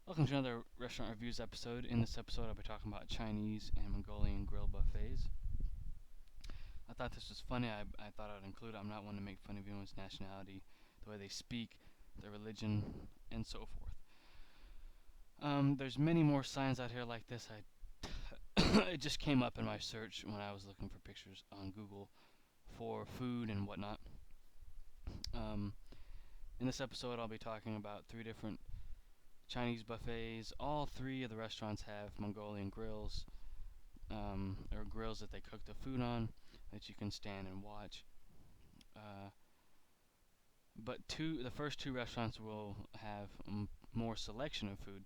Welcome to another restaurant reviews episode. In this episode, I'll be talking about Chinese and Mongolian grill buffets. I thought this was funny. I thought I'd include it. I'm not one to make fun of anyone's nationality, the way they speak, their religion, and so forth. There's many more signs out here like this. It just came up in my search when I was looking for pictures on Google for food and whatnot. Um, in this episode, I'll be talking about three different Chinese buffets. All three of the restaurants have Mongolian grills, or grills that they cook the food on that you can stand and watch. Uh, but the first two restaurants will have more selection of food.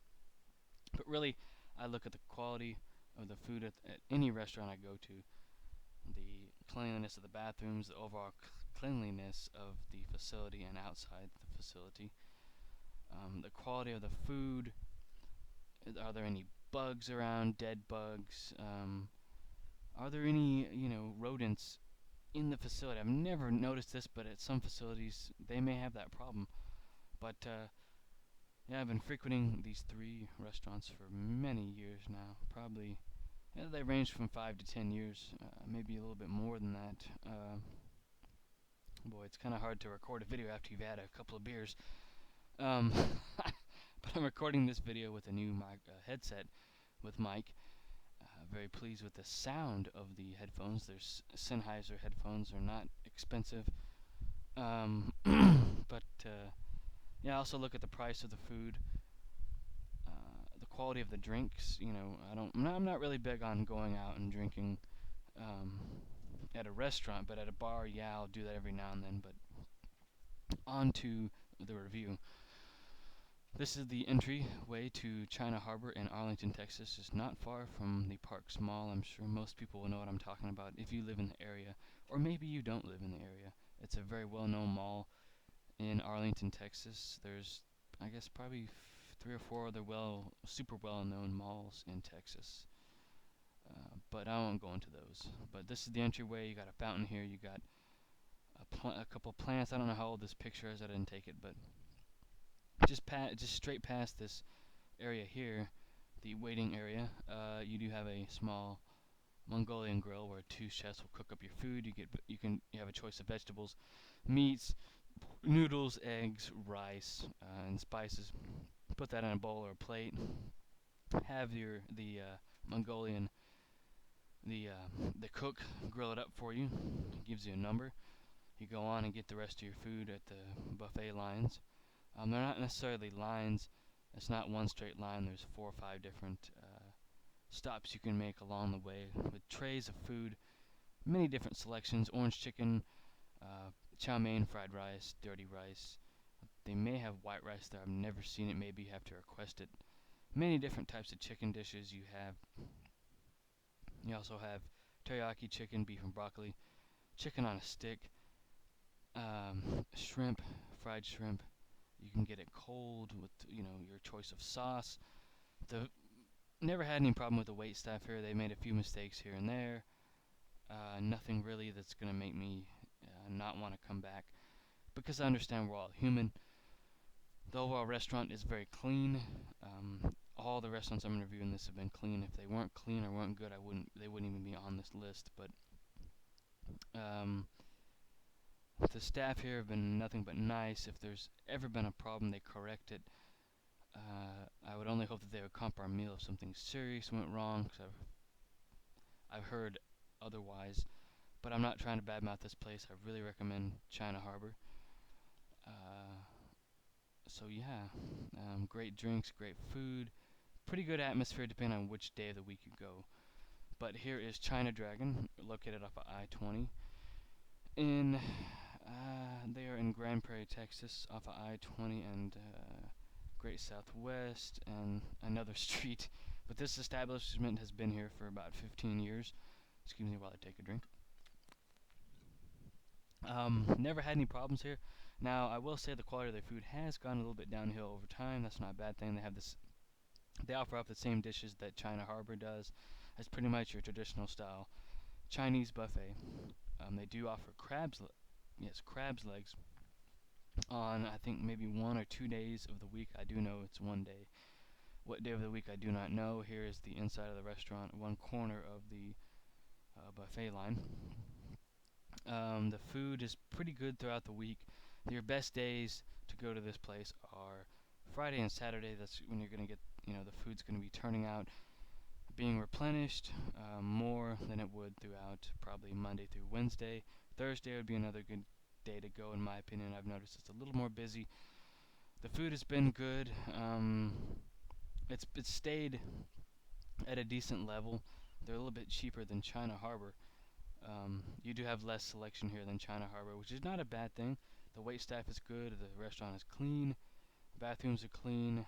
But really, I look at the quality of the food at any restaurant I go to, the cleanliness of the bathrooms, the overall cleanliness of the facility and outside the facility, the quality of the food. Are there any bugs around? Dead bugs? Are there any rodents in the facility? I've never noticed this, but at some facilities they may have that problem. But yeah, I've been frequenting these three restaurants for many years now. Probably, yeah, they range from 5 to 10 years, maybe a little bit more than that. Boy, it's kind of hard to record a video after you've had a couple of beers. Um, but I'm recording this video with a new headset with mic. Very pleased with the sound of the headphones. There's Sennheiser headphones. They're not expensive. But yeah, I also look at the price of the food, the quality of the drinks. I'm not really big on going out and drinking um, at a restaurant, but at a bar, yeah, I'll do that every now and then. But on to the review. This is the entryway to China Harbor in Arlington, Texas. It's not far from the Parks Mall. I'm sure most people will know what I'm talking about if you live in the area, or maybe you don't live in the area. It's a very well-known mall in Arlington, Texas. There's, I guess, probably three or four other super well-known malls in Texas. But I won't go into those. But this is the entryway. You got a fountain here. You got a couple plants. I don't know how old this picture is. I didn't take it, but just straight past this area here, the waiting area, you do have a small Mongolian grill where two chefs will cook up your food. You have a choice of vegetables, meats, noodles, eggs, rice, and spices. Put that in a bowl or a plate. Have the Mongolian the cook grill it up for you. It gives you a number. You go on and get the rest of your food at the buffet lines. They're not necessarily lines. It's not one straight line. There's 4 or 5 different stops you can make along the way with trays of food, many different selections: orange chicken, chow mein, fried rice, dirty rice. They may have white rice there. I've never seen it. Maybe you have to request it. Many different types of chicken dishes you have. You also have teriyaki chicken, beef and broccoli, chicken on a stick, shrimp, fried shrimp. You can get it cold with your choice of sauce. The Never had any problem with the wait staff here. They made a few mistakes here and there. Nothing really that's gonna make me not want to come back, because I understand we're all human. The overall restaurant is very clean. All the restaurants I'm reviewing this have been clean. If they weren't clean or weren't good, they wouldn't even be on this list. But um, the staff here have been nothing but nice. If there's ever been a problem, they correct it. I would only hope that they would comp our meal if something serious went wrong, because I've heard otherwise. But I'm not trying to badmouth this place. I really recommend China Harbor. Uh, so yeah, great drinks, great food, pretty good atmosphere depending on which day of the week you go. But here is China Dragon, located off of I-20. They are in Grand Prairie, Texas, off of I-20 and Great Southwest and another street. But this establishment has been here for about 15 years. Excuse me while I take a drink. Never had any problems here. Now, I will say the quality of their food has gone a little bit downhill over time. That's not a bad thing. They offer up the same dishes that China Harbor does. It's pretty much your traditional style Chinese buffet. They do offer crab's legs on, I think, maybe 1 or 2 days of the week. I do know it's one day. What day of the week I do not know. Here is the inside of the restaurant, one corner of the buffet line. The food is pretty good throughout the week. Your best days to go to this place are Friday and Saturday. That's when you're going to get, the food's going to be turning out, being replenished more than it would throughout probably Monday through Wednesday. Thursday would be another good day to go, in my opinion. I've noticed it's a little more busy. The food has been good. It's stayed at a decent level. They're a little bit cheaper than China Harbor. You do have less selection here than China Harbor, which is not a bad thing. The wait staff is good. The restaurant is clean. Bathrooms are clean.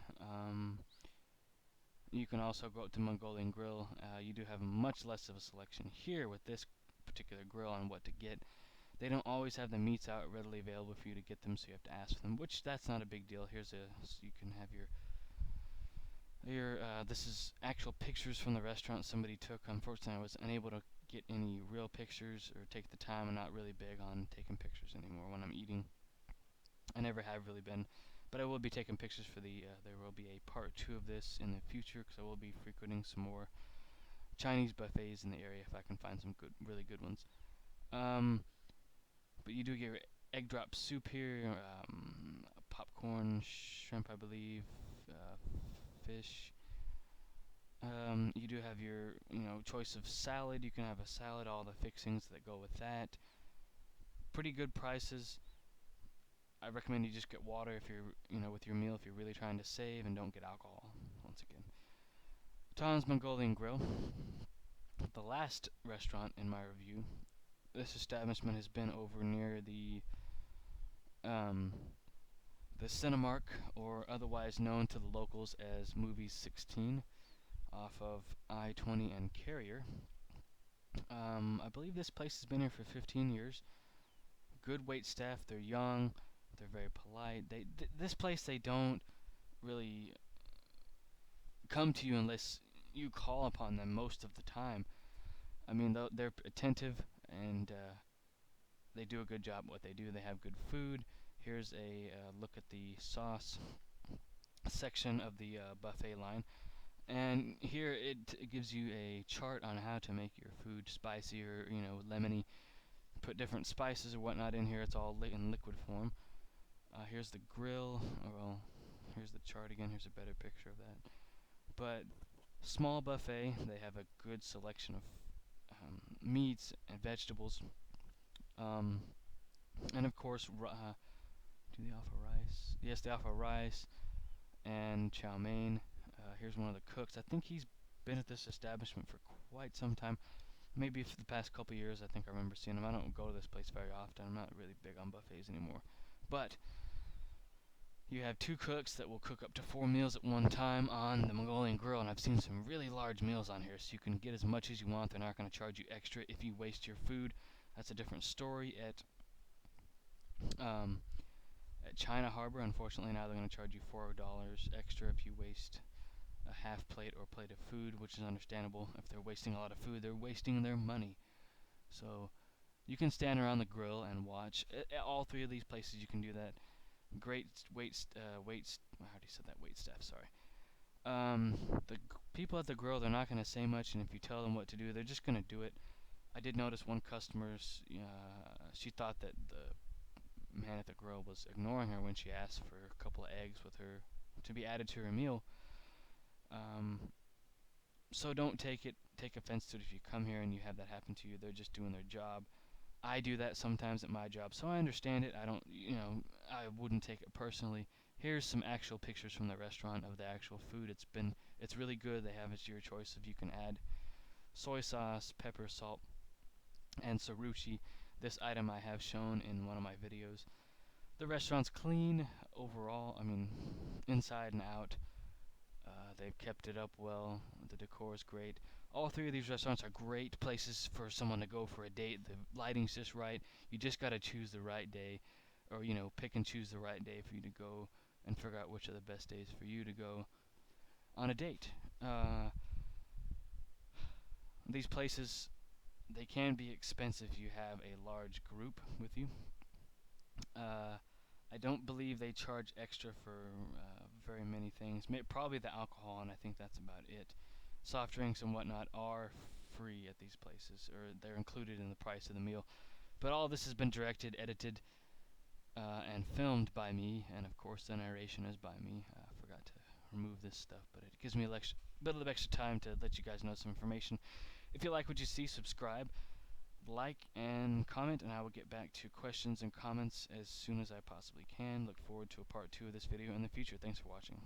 You can also go up to Mongolian Grill. You do have much less of a selection here with this particular grill on what to get. They don't always have the meats out readily available for you to get them, so you have to ask for them, which that's not a big deal. Here's so you can have this is actual pictures from the restaurant somebody took. Unfortunately, I was unable to get any real pictures or take the time. I'm not really big on taking pictures anymore when I'm eating. I never have really been, but I will be taking pictures for there will be a part 2 of this in the future, because I will be frequenting some more Chinese buffets in the area if I can find some really good ones. But you do get your egg drop soup here, popcorn, shrimp, I believe, fish. You do have your, choice of salad. You can have a salad, all the fixings that go with that. Pretty good prices. I recommend you just get water if you're, with your meal if you're really trying to save, and don't get alcohol. Once again, Tom's Mongolian Grill, the last restaurant in my review. This establishment has been over near the Cinemark, or otherwise known to the locals as Movies 16, off of I-20 and Carrier. I believe this place has been here for 15 years. Good wait staff. They're young. They're very polite. This place, they don't really come to you unless you call upon them most of the time. I mean, they're attentive, and they do a good job at what they do. They have good food. Here's a look at the sauce section of the buffet line. And here it gives you a chart on how to make your food spicy or, lemony. Put different spices or whatnot in here. It's all in liquid form. Here's the grill. Well, here's the chart again. Here's a better picture of that. But small buffet. They have a good selection of meats and vegetables. And of course, do they offer rice? Yes, they offer rice and chow mein. Here's one of the cooks. I think he's been at this establishment for quite some time. Maybe for the past couple years, I think I remember seeing him. I don't go to this place very often. I'm not really big on buffets anymore. But you have 2 cooks that will cook up to 4 meals at one time on the Mongolian Grill, and I've seen some really large meals on here, so you can get as much as you want. They're not going to charge you extra if you waste your food. That's a different story at China Harbor. Unfortunately, now they're going to charge you $4 extra if you waste a half plate or plate of food, which is understandable. If they're wasting a lot of food, they're wasting their money. So you can stand around the grill and watch. At all 3 of these places, you can do that. Great how do you say that? Wait staff, sorry. The people at the grill, they're not going to say much, and if you tell them what to do, they're just going to do it. I did notice one customer, she thought that the man at the grill was ignoring her when she asked for a couple of eggs with her to be added to her meal. So don't take offense to it if you come here and you have that happen to you. They're just doing their job. I do that sometimes at my job, so I understand it. I don't, I wouldn't take it personally. Here's some actual pictures from the restaurant of the actual food. It's really good. They have it to your choice of, you can add soy sauce, pepper, salt, and saruchi. This item I have shown in one of my videos. The restaurant's clean overall. I mean, inside and out. They've kept it up well. The decor is great. All 3 of these restaurants are great places for someone to go for a date. The lighting's just right. You just got to choose the right day, or pick and choose the right day for you to go, and figure out which are the best days for you to go on a date. These places, they can be expensive if you have a large group with you. I don't believe they charge extra for very many things. Probably the alcohol, and I think that's about it. Soft drinks and whatnot are free at these places, or they're included in the price of the meal. But all this has been directed, edited, and filmed by me, and of course the narration is by me. I forgot to remove this stuff, but it gives me a bit of extra time to let you guys know some information. If you like what you see, subscribe, like, and comment, and I will get back to questions and comments as soon as I possibly can. Look forward to a part 2 of this video in the future. Thanks for watching.